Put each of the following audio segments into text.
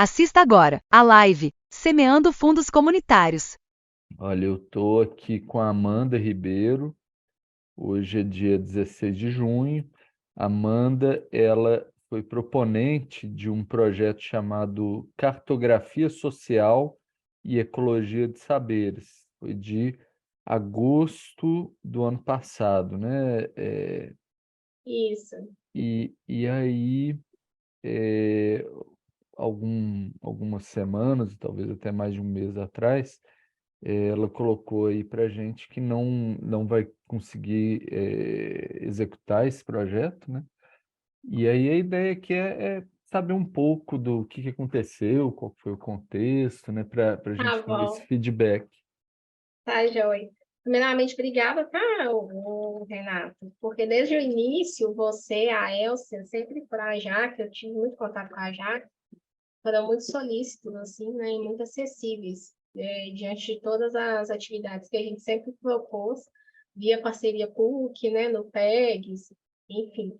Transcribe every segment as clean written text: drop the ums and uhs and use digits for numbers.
Assista agora a live Semeando Fundos Comunitários. Olha, eu estou aqui com a Amanda Ribeiro. Hoje é dia 16 de junho. A Amanda, ela foi proponente de um projeto chamado Cartografia Social e Ecologia de Saberes. Foi de agosto do ano passado, né? Isso. E aí, é, algumas semanas, talvez até mais de um mês atrás, ela colocou aí para gente que não vai conseguir executar esse projeto, né? E aí a ideia aqui é saber um pouco do que aconteceu, qual foi o contexto, né? Para a Tá gente ter esse bom, feedback. tá, joia. Primeiramente, obrigada, tá, o Renato, porque desde o início, você, a Elcia, sempre por a Jaque, eu tive muito contato com a Jaque, foram muito solícitos, assim, né, e muito acessíveis, diante de todas as atividades que a gente sempre propôs, via parceria PUC, né, no PEGS, enfim.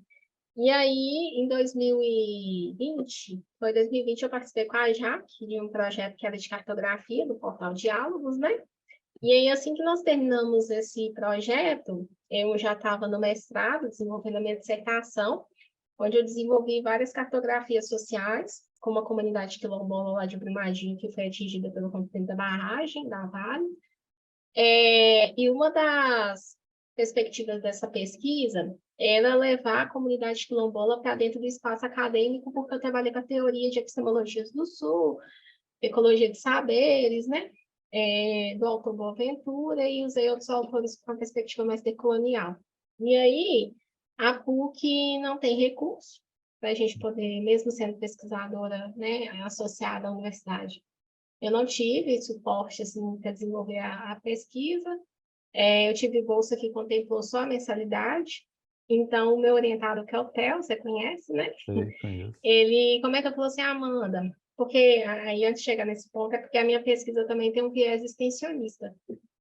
E aí, em 2020, foi 2020, eu participei com a Jaque de um projeto que era de cartografia do Portal Diálogos, né? E aí, assim que nós terminamos esse projeto, eu já estava no mestrado, desenvolvendo a minha dissertação, onde eu desenvolvi várias cartografias sociais, como a comunidade quilombola lá de Brumadinho, que foi atingida pelo rompimento da barragem, da Vale. E uma das perspectivas dessa pesquisa era levar a comunidade quilombola para dentro do espaço acadêmico, porque eu trabalhei com a teoria de epistemologias do Sul, ecologia de saberes, né? Do autor Boaventura, e usei outros autores com uma perspectiva mais decolonial. E aí, a PUC não tem recurso para a gente poder, mesmo sendo pesquisadora, né, associada à universidade. Eu não tive suporte assim, para desenvolver a pesquisa. Eu tive bolsa que contemplou só a mensalidade. Então, o meu orientador, que é o Theo, você conhece, né? Sei, conheço. Ele, como é que eu falou assim, Amanda? Porque aí, antes de chegar nesse ponto, é porque a minha pesquisa também tem um viés extensionista.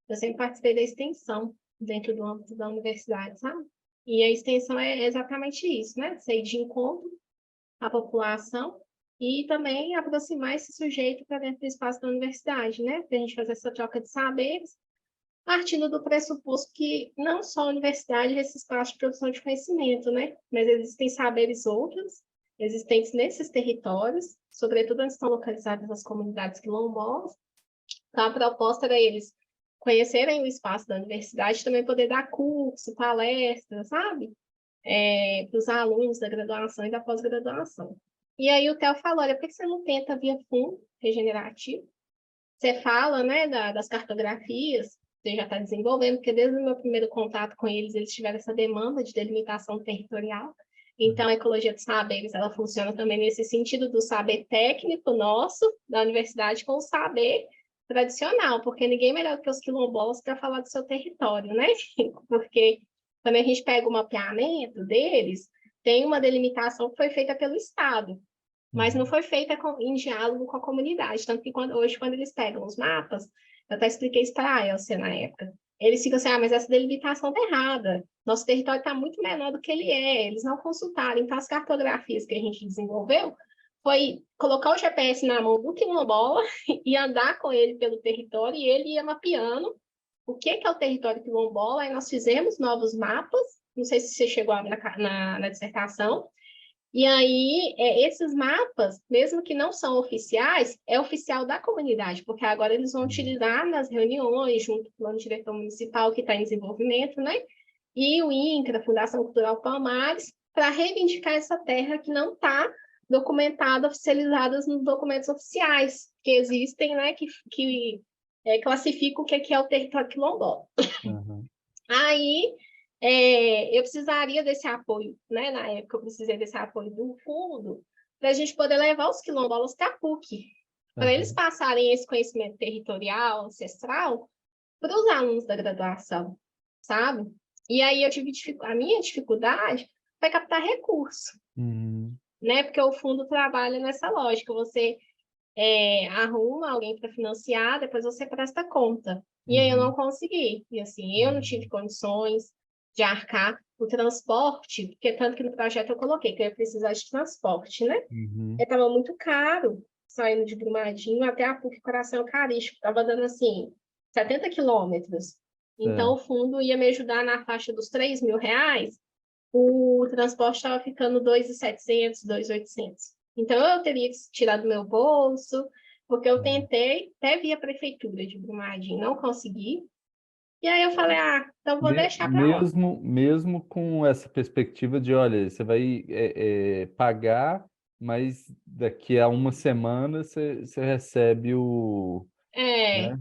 Eu sempre participei da extensão dentro do âmbito da universidade, sabe? E a extensão é exatamente isso, né? Ser de encontro à população e também aproximar esse sujeito para dentro do espaço da universidade, né? Para a gente fazer essa troca de saberes, partindo do pressuposto que não só a universidade é esse espaço de produção de conhecimento, né? Mas existem saberes outros, existentes nesses territórios, sobretudo onde estão localizadas as comunidades quilombolas. Então, a proposta era eles conhecerem o espaço da universidade, e também poder dar curso, palestra, sabe? Para os alunos da graduação e da pós-graduação. E aí o Theo falou, olha, por que você não tenta via fundo regenerativo? Você fala, né, das cartografias, você já está desenvolvendo, porque desde o meu primeiro contato com eles, eles tiveram essa demanda de delimitação territorial. Então, a ecologia dos saberes, ela funciona também nesse sentido do saber técnico nosso, da universidade, com o saber tradicional, porque ninguém é melhor que os quilombolas para falar do seu território, né? Porque quando a gente pega o mapeamento deles, tem uma delimitação que foi feita pelo Estado, mas não Uhum. foi feita em diálogo com a comunidade. Tanto que hoje, quando eles pegam os mapas, eu até expliquei isso para a Elcia na época, eles ficam assim, mas essa delimitação está errada. Nosso território está muito menor do que ele é. Eles não consultaram. Então, as cartografias que a gente desenvolveu foi colocar o GPS na mão do quilombola e andar com ele pelo território, e ele ia mapeando o que é o território quilombola. Aí nós fizemos novos mapas, não sei se você chegou a ver na dissertação, e aí, esses mapas, mesmo que não são oficiais, é oficial da comunidade, porque agora eles vão Uhum. utilizar nas reuniões, junto com o plano diretor municipal que está em desenvolvimento, né? E o INCRA, Fundação Cultural Palmares, para reivindicar essa terra que não está documentada, oficializada nos documentos oficiais que existem, né? Que classificam o que é o território quilombola. Uhum. Aí, eu precisaria desse apoio, né? Na época, eu precisei desse apoio do fundo para a gente poder levar os quilombolas para a PUC, para eles Uhum. passarem esse conhecimento territorial, ancestral, para os alunos da graduação, sabe? E aí eu tive a minha dificuldade foi captar recurso, Uhum. né? Porque o fundo trabalha nessa lógica, você arruma alguém para financiar, depois você presta conta. E aí eu não Uhum. consegui. E assim, eu não tive Uhum. condições de arcar o transporte, porque tanto que no projeto eu coloquei que eu ia precisar de transporte, né? Uhum. Estava muito caro. saindo de Brumadinho até a PUC Coração Eucarístico. Estava dando, assim, 70 quilômetros. Então, o fundo ia me ajudar na faixa dos R$ 3.000. O transporte estava ficando 2.700, 2.800. Então, eu teria que tirar do meu bolso, porque eu tentei, até via a prefeitura de Brumadinho, não consegui. E aí eu falei, então vou deixar para lá. Mesmo com essa perspectiva de, olha, você vai pagar, mas daqui a uma semana você recebe o... né?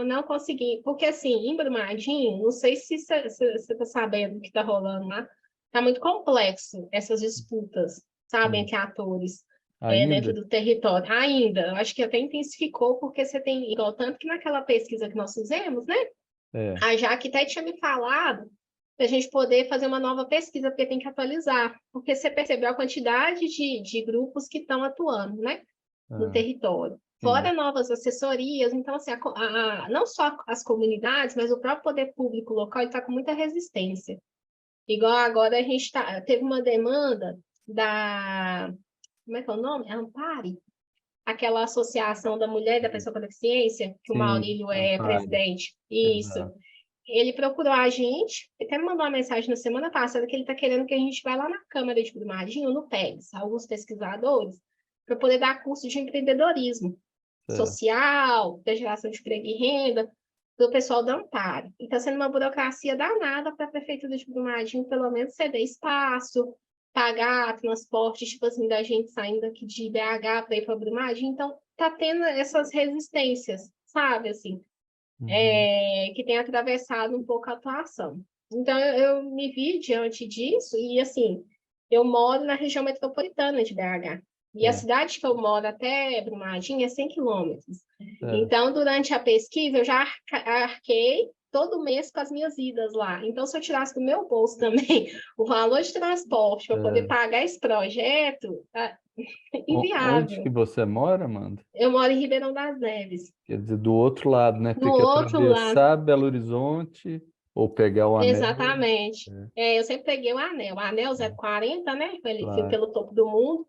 Não consegui. Porque, assim, em Brumadinho, não sei se você está sabendo o que está rolando lá, está muito complexo essas disputas, sabe, Hum. entre atores dentro Ainda? do território. Ainda, eu acho que até intensificou, porque você tem, igual tanto que naquela pesquisa que nós fizemos, né? É. A Jaque até tinha me falado para a gente poder fazer uma nova pesquisa, porque tem que atualizar. Porque você percebeu a quantidade de grupos que estão atuando, né? No Ah, território. sim. Fora novas assessorias, então, assim, não só as comunidades, mas o próprio poder público local está com muita resistência. Igual agora a gente teve uma demanda da. Como é que é o nome? Ampare, aquela associação da mulher e da pessoa com deficiência, que o Sim, Maurílio é Amparo. presidente. Isso. Exato. Ele procurou a gente, até me mandou uma mensagem na semana passada que ele está querendo que a gente vá lá na Câmara de Brumadinho, no PEGS, alguns pesquisadores, para poder dar curso de empreendedorismo Certo. social, da geração de emprego e renda, do pessoal da Amparo. E está sendo uma burocracia danada para a Prefeitura de Brumadinho, pelo menos ceder espaço, pagar transporte, tipo assim, da gente saindo aqui de BH para ir para Brumadinho. Então, está tendo essas resistências, sabe, assim, Uhum. que tem atravessado um pouco a atuação. Então, eu me vi diante disso e, assim, eu moro na região metropolitana de BH. E a É, cidade que eu moro até Brumadinho é 100 quilômetros. é. Então, durante a pesquisa, eu já arquei todo mês com as minhas idas lá. Então, se eu tirasse do meu bolso também o valor de transporte para poder É. pagar esse projeto, é Onde que inviável. você mora, Amanda? Eu moro em Ribeirão das Neves. Quer dizer, do outro lado, né? No Ter que outro lado. atravessar Belo Horizonte ou pegar o anel. Exatamente. É, Eu sempre peguei o anel é, 040, né? Fui claro. pelo topo do mundo.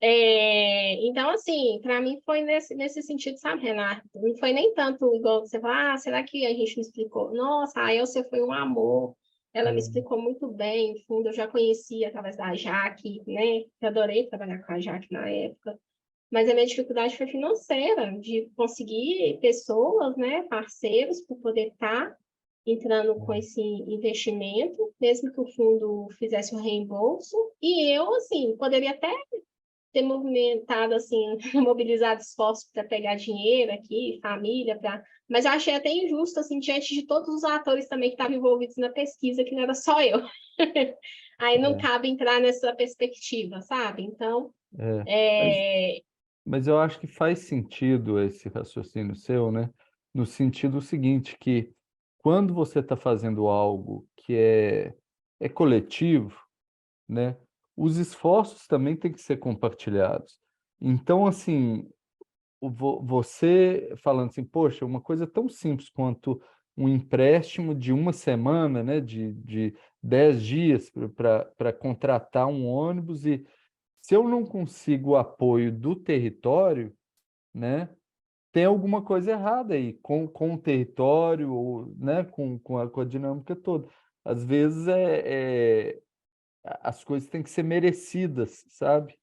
Então, assim, para mim foi nesse sentido, sabe, Renato? Não foi nem tanto igual você falar, será que a gente não explicou? Nossa, a Elcia foi um amor. Ela me É, explicou muito bem, no fundo, eu já conhecia através da Jaque, né? Eu adorei trabalhar com a Jaque na época. Mas a minha dificuldade foi financeira, de conseguir pessoas, né, parceiros, para poder estar entrando com esse investimento, mesmo que o fundo fizesse o reembolso. E eu, assim, poderia até ter movimentado, assim, mobilizado esforços para pegar dinheiro aqui, família, para... Mas eu achei até injusto, assim, diante de todos os atores também que estavam envolvidos na pesquisa, que não era só eu. Aí não é, cabe entrar nessa perspectiva, sabe? Então, é. Mas, é, mas eu acho que faz sentido esse raciocínio seu, né? No sentido seguinte, que quando você está fazendo algo que é coletivo, né? Os esforços também têm que ser compartilhados. Então, assim, você falando assim, poxa, uma coisa tão simples quanto um empréstimo de uma semana, né, de 10 dias para contratar um ônibus, e se eu não consigo o apoio do território, né, tem alguma coisa errada aí com o território, ou, né, com a dinâmica toda. Às vezes as coisas têm que ser merecidas, sabe?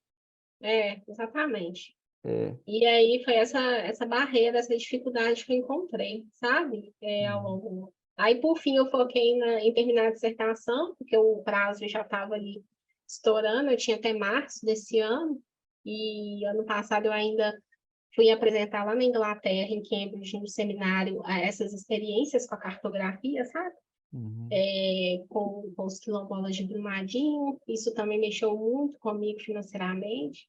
exatamente. É. E aí foi essa barreira, essa dificuldade que eu encontrei, sabe? Ao Uhum. longo. Aí, por fim, eu foquei em terminar a dissertação, porque o prazo já estava ali estourando, eu tinha até março desse ano, e ano passado eu ainda fui apresentar lá na Inglaterra, em Cambridge, no seminário, essas experiências com a cartografia, sabe? Uhum. Com os quilombolas de Brumadinho, isso também mexeu muito comigo financeiramente.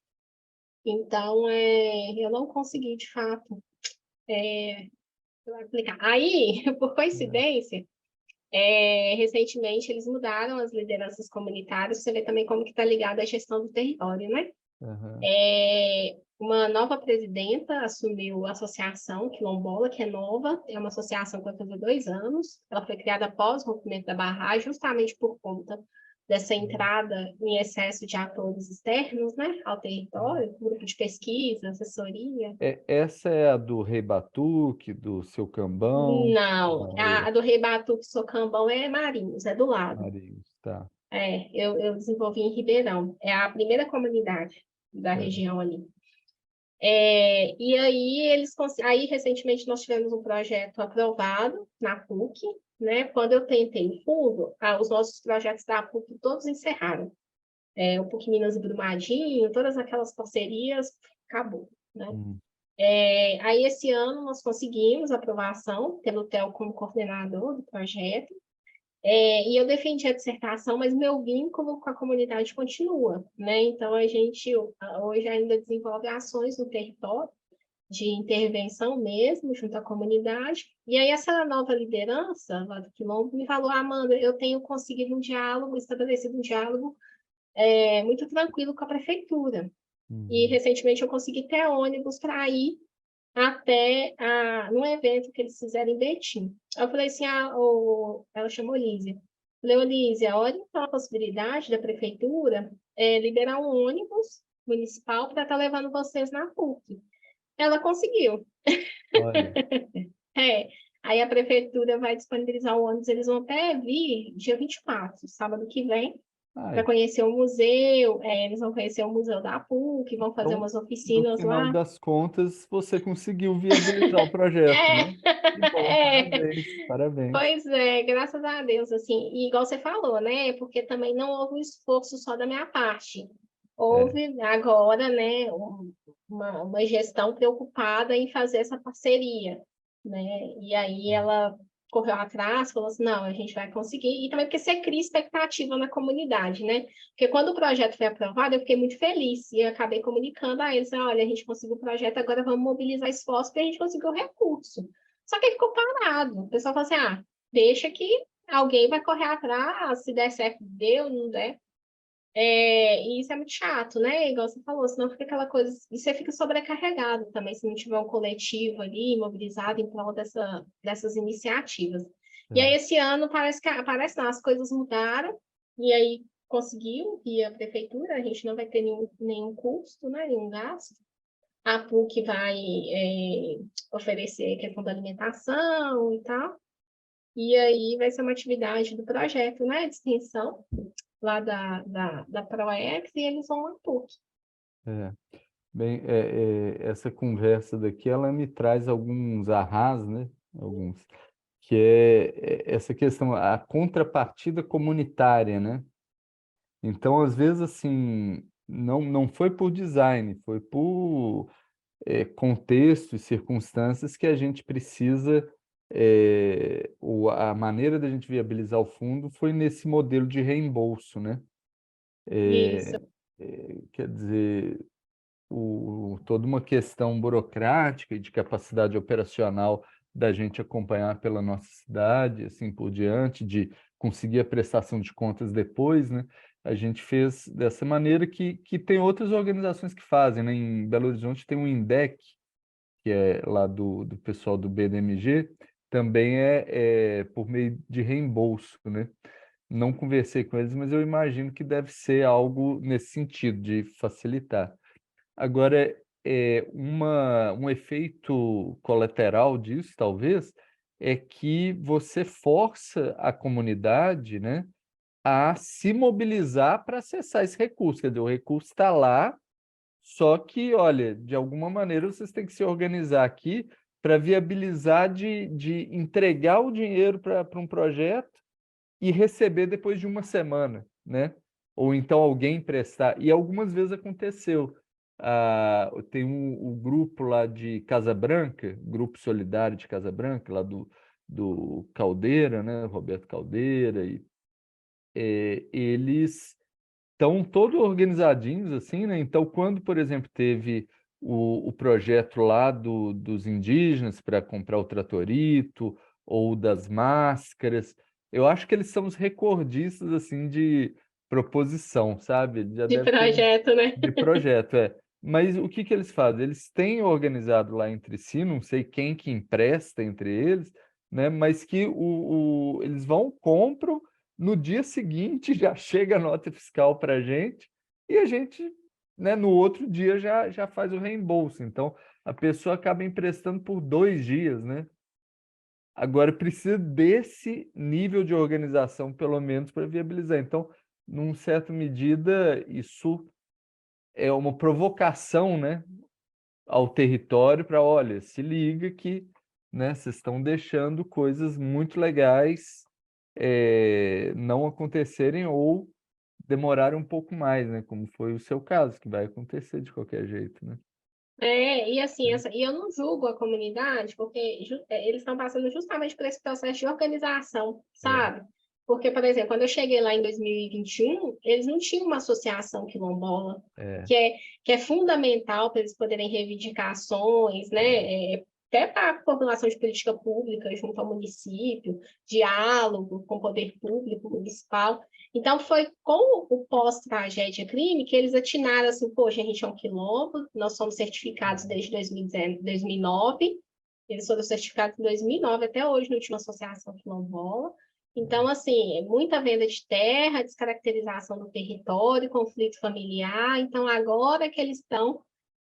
Então, eu não consegui, de fato, aplicar. Aí, por coincidência, recentemente eles mudaram as lideranças comunitárias, você vê também como que está ligado à gestão do território, né? Aham. Uma nova presidenta assumiu a Associação Quilombola, que é nova, é uma associação que vai fazer 2 anos. Ela foi criada após o rompimento da barragem, justamente por conta dessa entrada em excesso de atores externos, né, ao território, grupo de pesquisa, assessoria. Essa é a do Rei Batuque, do Seu Cambão? Não, Não, a do Rei Batuque Socambão é Marinhos, é do lado. Marinhos, tá. Eu desenvolvi em Ribeirão, é a primeira comunidade da Certo. região ali. E aí recentemente nós tivemos um projeto aprovado na PUC, né? Quando eu tentei o fundo, os nossos projetos da PUC todos encerraram. O PUC Minas e Brumadinho, todas aquelas parcerias, acabou, né? Hum, Aí esse ano nós conseguimos aprovação pelo TEL como coordenador do projeto, e eu defendi a dissertação, mas meu vínculo com a comunidade continua, né? Então, a gente hoje ainda desenvolve ações no território, de intervenção mesmo, junto à comunidade. E aí, essa nova liderança lá do Quilombo me falou: Amanda, eu tenho conseguido um diálogo, estabelecido um diálogo muito tranquilo com a prefeitura. E, uhum. recentemente, eu consegui ter ônibus para ir até num evento que eles fizeram em Betim. Eu falei assim, ela chamou Lízia. Falei, Lízia, olha então a possibilidade da prefeitura liberar um ônibus municipal para estar levando vocês na PUC. Ela conseguiu. Olha, Aí a prefeitura vai disponibilizar o ônibus, eles vão até vir dia 24, sábado que vem, para ai, conhecer o museu, eles vão conhecer o museu da PUC, vão fazer então, umas no oficinas final lá. das contas, você conseguiu viabilizar o projeto, É, né? Que bom, é. parabéns, parabéns. Pois é, graças a Deus, assim, e igual você falou, né? Porque também não houve um esforço só da minha parte. É, Houve agora, né, uma gestão preocupada em fazer essa parceria, né? E aí ela correu atrás, falou assim, não, a gente vai conseguir. E também porque você cria expectativa na comunidade, né? Porque quando o projeto foi aprovado, eu fiquei muito feliz e eu acabei comunicando a eles, olha, a gente conseguiu o projeto, agora vamos mobilizar esforços porque a gente conseguiu o recurso. Só que ele ficou parado. O pessoal falou assim, deixa que alguém vai correr atrás, se der certo, deu, não der. E isso é muito chato, né? Igual você falou, senão fica aquela coisa. E você fica sobrecarregado também, se não tiver um coletivo ali mobilizado em prol dessas iniciativas. E aí, é. esse ano, parece não, as coisas mudaram, e aí conseguiu, via prefeitura, a gente não vai ter nenhum custo, né? Nenhum gasto. A PUC vai oferecer questão da alimentação e tal. E aí vai ser uma atividade do projeto, né? De extensão lá da ProEx, e eles vão à PUC. É. Bem, essa conversa daqui, ela me traz alguns ahás, né? Alguns, que é essa questão, a contrapartida comunitária, né? Então, às vezes, assim, não foi por design, foi por contexto e circunstâncias que a gente precisa, a maneira da gente viabilizar o fundo foi nesse modelo de reembolso, né? Isso. Quer dizer, toda uma questão burocrática e de capacidade operacional da gente acompanhar pela nossa cidade, assim por diante, de conseguir a prestação de contas depois, né? A gente fez dessa maneira que tem outras organizações que fazem, né? Em Belo Horizonte tem o INDEC, que é lá do pessoal do BDMG, também é por meio de reembolso, né? Não conversei com eles, mas eu imagino que deve ser algo nesse sentido, de facilitar. Agora, um efeito colateral disso, talvez, é que você força a comunidade, né, a se mobilizar para acessar esse recurso. Quer dizer, o recurso está lá, só que, olha, de alguma maneira vocês têm que se organizar aqui para viabilizar de entregar o dinheiro para um projeto e receber depois de uma semana, né? Ou então alguém emprestar. E algumas vezes aconteceu. Tem o grupo lá de Casa Branca, Grupo Solidário de Casa Branca, lá do Caldeira, né? Roberto Caldeira, e eles estão todos organizadinhos, assim, né? Então, quando, por exemplo, teve o projeto lá dos indígenas para comprar o tratorito ou das máscaras, eu acho que eles são os recordistas, assim, de proposição, sabe? Ele já De deve ter projeto, né? de projeto, é. Mas o que que eles fazem? Eles têm organizado lá entre si, não sei quem que empresta entre eles, né? Mas que eles vão, compram no dia seguinte já chega a nota fiscal para a gente e a gente, né, no outro dia já faz o reembolso. Então, a pessoa acaba emprestando por 2 dias, né? Agora, precisa desse nível de organização, pelo menos, para viabilizar. Então, num certa medida, isso é uma provocação, né, ao território para, olha, se liga que, né, vocês estão deixando coisas muito legais não acontecerem ou demorarem um pouco mais, né, como foi o seu caso, que vai acontecer de qualquer jeito, né? E assim, e eu não julgo a comunidade, porque eles estão passando justamente por esse processo de organização, É, sabe? Porque, por exemplo, quando eu cheguei lá em 2021, eles não tinham uma associação quilombola, é, que é fundamental para eles poderem reivindicar ações, né? Até para a formulação de política pública junto ao município, diálogo com o poder público municipal. Então, foi com o pós-tragédia crime que eles atinaram assim, poxa, a gente é um quilombo, nós somos certificados desde 2009, eles foram certificados em 2009, até hoje não tinha uma associação quilombola. Então, assim, muita venda de terra, descaracterização do território, conflito familiar. Então, agora que eles estão,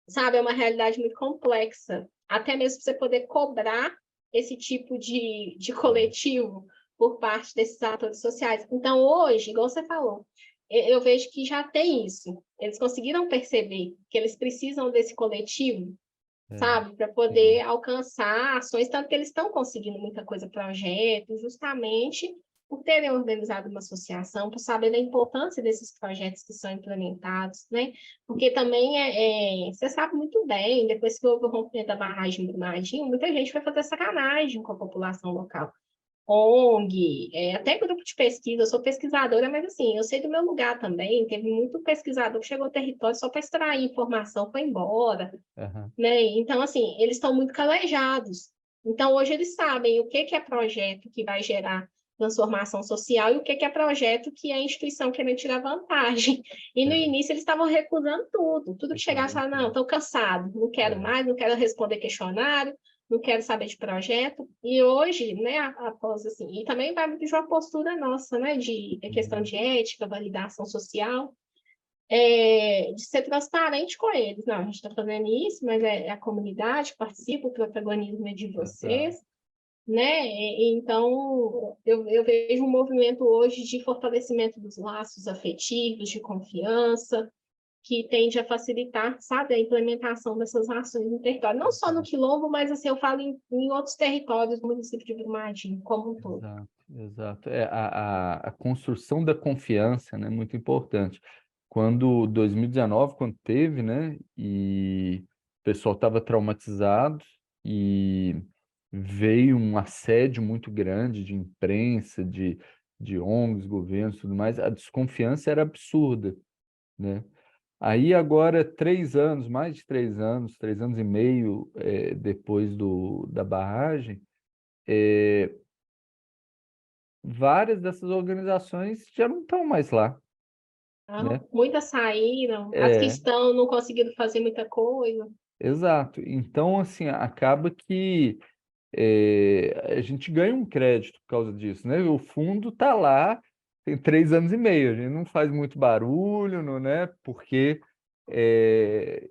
sabe, é uma realidade muito complexa. Até mesmo para você poder cobrar esse tipo de coletivo por parte desses atores sociais. Então, hoje, igual você falou, eu vejo que já tem isso. Eles conseguiram perceber que eles precisam desse coletivo, é, sabe, para poder sim, alcançar ações, tanto que eles estão conseguindo muita coisa, projetos, justamente por terem organizado uma associação, por saber da importância desses projetos que são implementados, né? Porque também você sabe muito bem, depois que houve o rompimento da barragem do Brumadinho, muita gente foi fazer sacanagem com a população local. ONG, até grupo de pesquisa, eu sou pesquisadora, mas assim, eu sei do meu lugar também, teve muito pesquisador que chegou ao território só para extrair informação, foi embora, aham, né? Então, assim, eles estão muito calejados. Então, hoje eles sabem o que é projeto que vai gerar transformação social e o que é projeto que é a instituição querendo tirar vantagem. E no é, início eles estavam recusando tudo, tudo que chegasse, recusando falavam, não, tudo. estou cansado, não quero É, mais, não quero responder questionário, não quero saber de projeto. E hoje, né, após assim, e também vai muito de uma postura nossa, né, de questão uhum, de ética, validação social, de ser transparente com eles. Não, a gente está fazendo isso, mas é a comunidade que participa, o protagonismo é de exato. vocês, né? Então, eu vejo um movimento hoje de fortalecimento dos laços afetivos, de confiança, que tende a facilitar, sabe, a implementação dessas ações no território. Não só no Exato. Quilombo, mas assim, eu falo em outros territórios do município de Brumadinho, como um todo. Exato, exato. A construção da confiança, né, é muito importante. Quando 2019, quando teve, né, e o pessoal estava traumatizado e veio um assédio muito grande de imprensa, de ONGs, governos, tudo mais, a desconfiança era absurda, né? Aí agora, 3 anos, mais de 3 anos, 3 anos e meio, depois da barragem, várias dessas organizações já não estão mais lá, né? Então, muitas saíram, as que É, estão não conseguiram fazer muita coisa. exato. Então, assim, acaba que a gente ganha um crédito por causa disso, né? O fundo está lá, tem 3 anos e meio, a gente não faz muito barulho, não, né? Porque,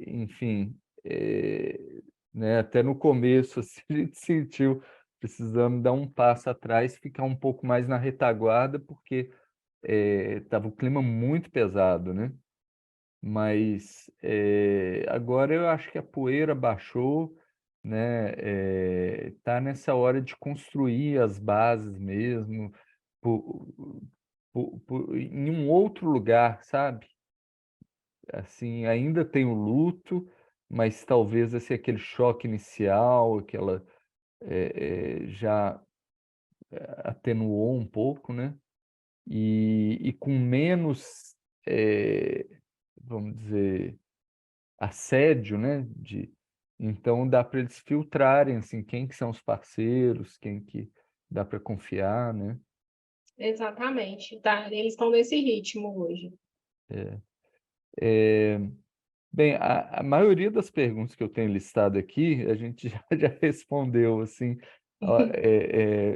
enfim, é, né? Até no começo, assim, a gente sentiu precisando dar um passo atrás, ficar um pouco mais na retaguarda, porque tava o clima muito pesado, né? Mas agora eu acho que a poeira baixou, né? Tá nessa hora de construir as bases mesmo, po- em um outro lugar, sabe? Assim, ainda tem o luto, mas talvez esse aquele choque inicial, aquela já atenuou um pouco, né? E com menos, eh, vamos dizer, assédio, né? Então dá para eles filtrarem assim, quem que são os parceiros, quem que dá para confiar, né? Exatamente, tá? Eles estão nesse ritmo hoje. Eh, Bem, a maioria das perguntas que eu tenho listado aqui, a gente já respondeu assim, ó,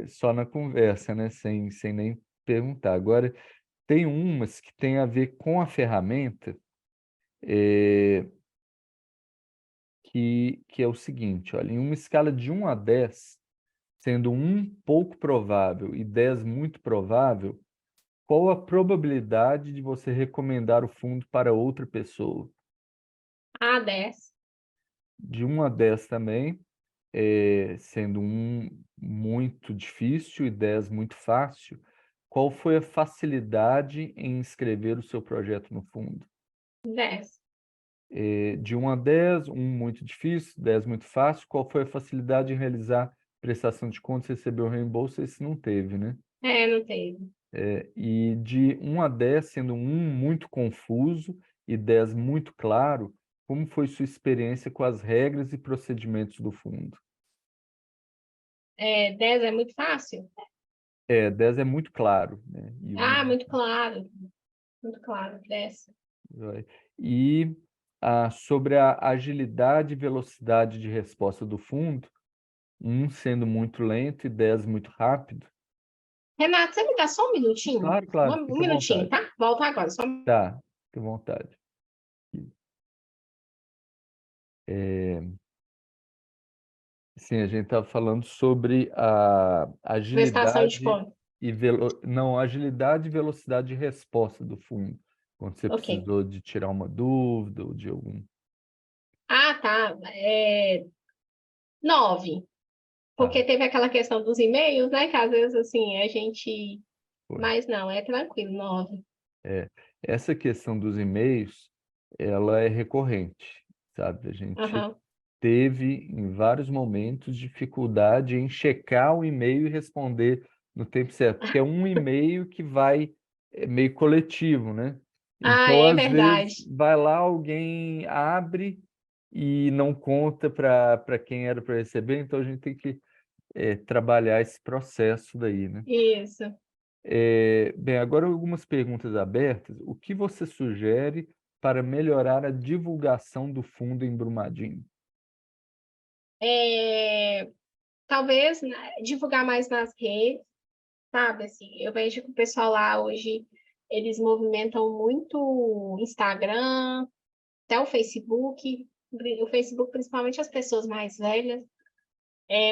só na conversa, né? Sem nem perguntar. Agora, tem umas que tem a ver com a ferramenta, que é o seguinte, olha, em uma escala de 1 a 10, sendo 1 pouco provável e 10 muito provável, qual a probabilidade de você recomendar o fundo para outra pessoa? Ah, 10. De 1 a 10 também, sendo 1 muito difícil e 10 muito fácil, qual foi a facilidade em escrever o seu projeto no fundo? 10. De 1 a 10, 1 muito difícil, 10 muito fácil, qual foi a facilidade em realizar prestação de contas e receber o reembolso? Esse não teve, né? Não teve. E de 1 a 10, sendo 1 muito confuso e 10 muito claro, como foi sua experiência com as regras e procedimentos do fundo? 10 é muito fácil? 10 é muito claro, né? E 1 é Ah, muito muito claro. Muito claro, 10. jóia. E sobre a agilidade e velocidade de resposta do fundo, 1 sendo muito lento e 10 muito rápido. Renato, você me dá só um minutinho? Claro, claro, Um fica à minutinho, vontade. tá? Volta agora. Só... Tá, fica à vontade. Sim, a gente estava falando sobre a Prestação de agilidade conta. não, agilidade e velocidade de resposta do fundo, quando você Ok. precisou de tirar uma dúvida ou de algum. Ah, tá. 9. Tá, Porque teve aquela questão dos e-mails, né? Que às vezes, assim, a gente... foi. Mas não, é tranquilo, 9. É, essa questão dos e-mails, ela é recorrente, sabe? A gente Aham. teve, em vários momentos, dificuldade em checar o e-mail e responder no tempo certo, porque é um e-mail que vai meio coletivo, né? Ah, Então, é às vezes, verdade. vai lá, alguém abre e não conta para quem era para receber, então a gente tem que trabalhar esse processo daí, né? Isso. Bem, agora algumas perguntas abertas. O que você sugere para melhorar a divulgação do fundo em Brumadinho? É, talvez, né, divulgar mais nas redes, sabe? Assim, eu vejo que o pessoal lá hoje, eles movimentam muito o Instagram, até o Facebook. O Facebook, principalmente as pessoas mais velhas.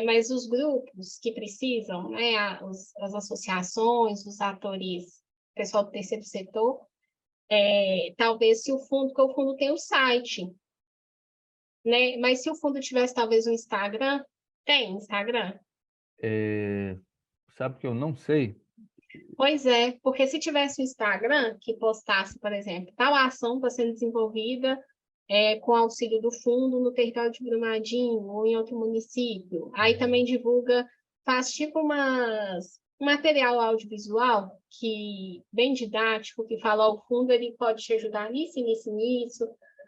Mas os grupos que precisam, né, as associações, os atores, o pessoal do terceiro setor, talvez se o fundo, porque o fundo tem o site, né? Mas se o fundo tivesse talvez um Instagram, tem Instagram? É, sabe que eu não sei? Pois é, porque se tivesse um Instagram que postasse, por exemplo, tal ação está sendo desenvolvida com auxílio do fundo no território de Brumadinho ou em outro município. Aí também divulga, faz tipo um material audiovisual que bem didático, que fala, ó, o fundo ele pode te ajudar nisso, nisso, nisso,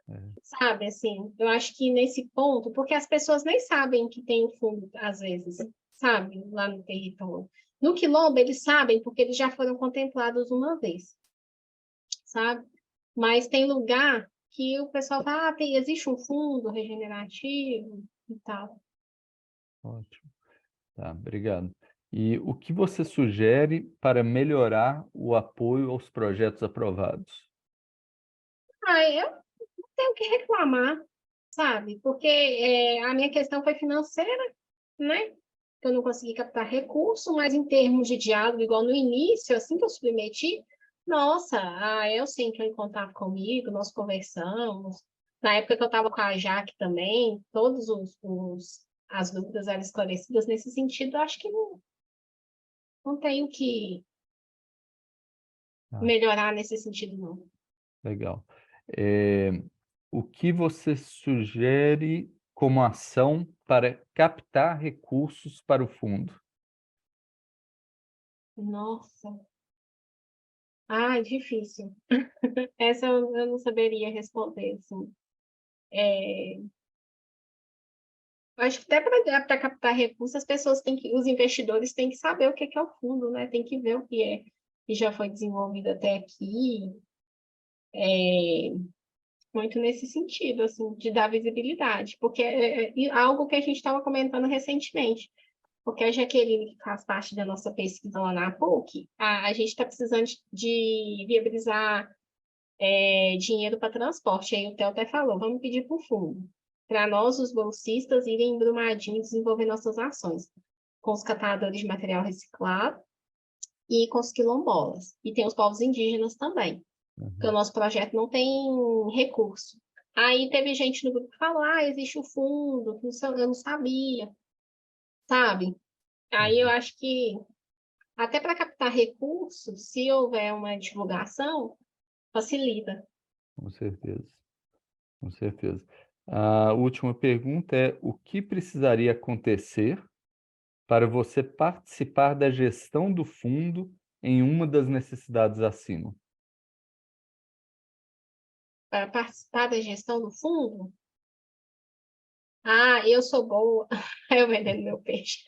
É, sabe? Assim, eu acho que nesse ponto, porque as pessoas nem sabem que tem o fundo, às vezes, sabe? Lá no território. No Quilombo, eles sabem, porque eles já foram contemplados uma vez, sabe? Mas tem lugar que o pessoal fala, existe um fundo regenerativo e tal. ótimo. Tá, obrigado. E o que você sugere para melhorar o apoio aos projetos aprovados? Eu não tenho o que reclamar, sabe? Porque a minha questão foi financeira, né? Eu não consegui captar recurso, mas em termos de diálogo, igual no início, assim que eu submeti, nossa, a Elsa entrou em contato comigo, nós conversamos. Na época que eu estava com a Jaque também, todos as dúvidas eram esclarecidas nesse sentido, eu acho que não tenho que Ah, melhorar nesse sentido, não. legal. É, o que você sugere como ação para captar recursos para o fundo? Nossa. Difícil. Essa eu não saberia responder, assim. Acho que até para captar recursos, as pessoas têm que, os investidores têm que saber o que é o fundo, né? Tem que ver o que já foi desenvolvido até aqui, muito nesse sentido, assim, de dar visibilidade, porque é algo que a gente estava comentando recentemente. porque a Jaqueline, que faz parte da nossa pesquisa lá na PUC, a gente está precisando de viabilizar dinheiro para transporte. Aí o Theo até falou, vamos pedir para o fundo, para nós, os bolsistas, irem em Brumadinho desenvolver nossas ações, com os catadores de material reciclado e com os quilombolas. E tem os povos indígenas também, porque o nosso projeto não tem recurso. Aí teve gente no grupo que falou, existe o fundo, eu não sabia, sabe? Aí eu acho que, até para captar recursos, se houver uma divulgação, facilita. Com certeza, com certeza. A última pergunta é: o que precisaria acontecer para você participar da gestão do fundo em uma das necessidades acima? Para participar da gestão do fundo, eu sou boa, eu vendendo meu peixe.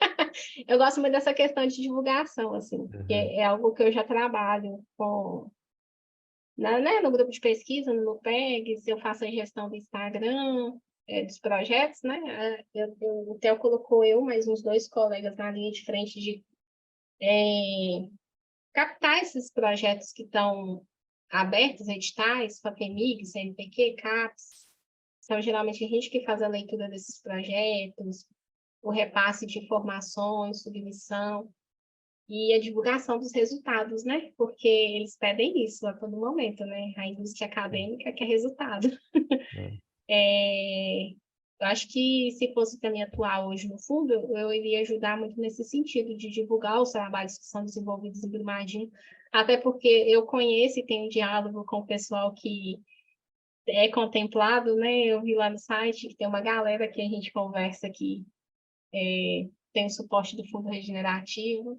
Eu gosto muito dessa questão de divulgação, assim, que é algo que eu já trabalho com, no grupo de pesquisa, no NUPEG, eu faço a gestão do Instagram, dos projetos, né? O Theo colocou mais uns 2 colegas na linha de frente de captar esses projetos que estão abertos, editais, FAPEMIG, CNPq, CAPES. Então, geralmente, a gente que faz a leitura desses projetos, o repasse de informações, submissão e a divulgação dos resultados, né? Porque eles pedem isso a todo momento, né? A indústria acadêmica quer resultado. Eu acho que se fosse para mim atuar hoje no fundo, eu iria ajudar muito nesse sentido, de divulgar os trabalhos que são desenvolvidos em Brumadinho, até porque eu conheço e tenho diálogo com o pessoal que é contemplado, né? Eu vi lá no site que tem uma galera que a gente conversa que tem o suporte do Fundo Regenerativo.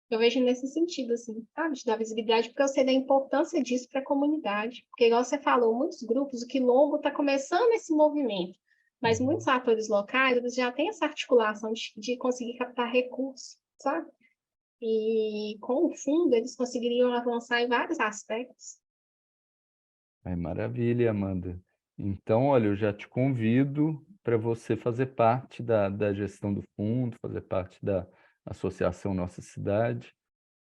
Eu vejo nesse sentido, assim, sabe? De dar visibilidade, porque eu sei da importância disso para a comunidade. Porque, igual você falou, muitos grupos, o Quilombo está começando esse movimento, mas muitos atores locais, eles já têm essa articulação de conseguir captar recursos, sabe? E com o fundo, eles conseguiriam avançar em vários aspectos. Maravilha, Amanda. Então, olha, eu já te convido para você fazer parte da gestão do fundo, fazer parte da Associação Nossa Cidade,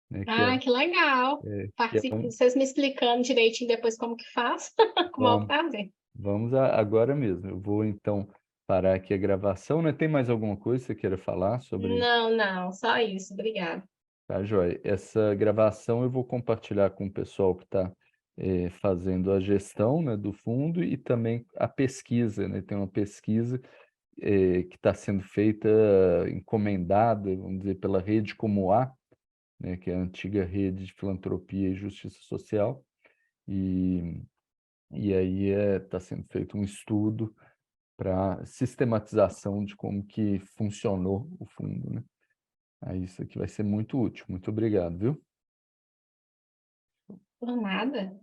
né, Que legal! que é Participe, vocês me explicando direitinho depois como que faz, com o maior Vamos, prazer. vamos agora mesmo. Eu vou, então, parar aqui a gravação, né? Tem mais alguma coisa que você queira falar sobre? Não, não, só isso, obrigada. Tá, joia. Essa gravação eu vou compartilhar com o pessoal que está fazendo a gestão, né, do fundo e também a pesquisa, né? Tem uma pesquisa que está sendo feita, encomendada, vamos dizer, pela Rede Como A, né, que é a antiga Rede de Filantropia e Justiça Social, e, e aí está sendo feito um estudo para sistematização de como que funcionou o fundo, né? Aí isso aqui vai ser muito útil. Muito obrigado, viu? Por nada.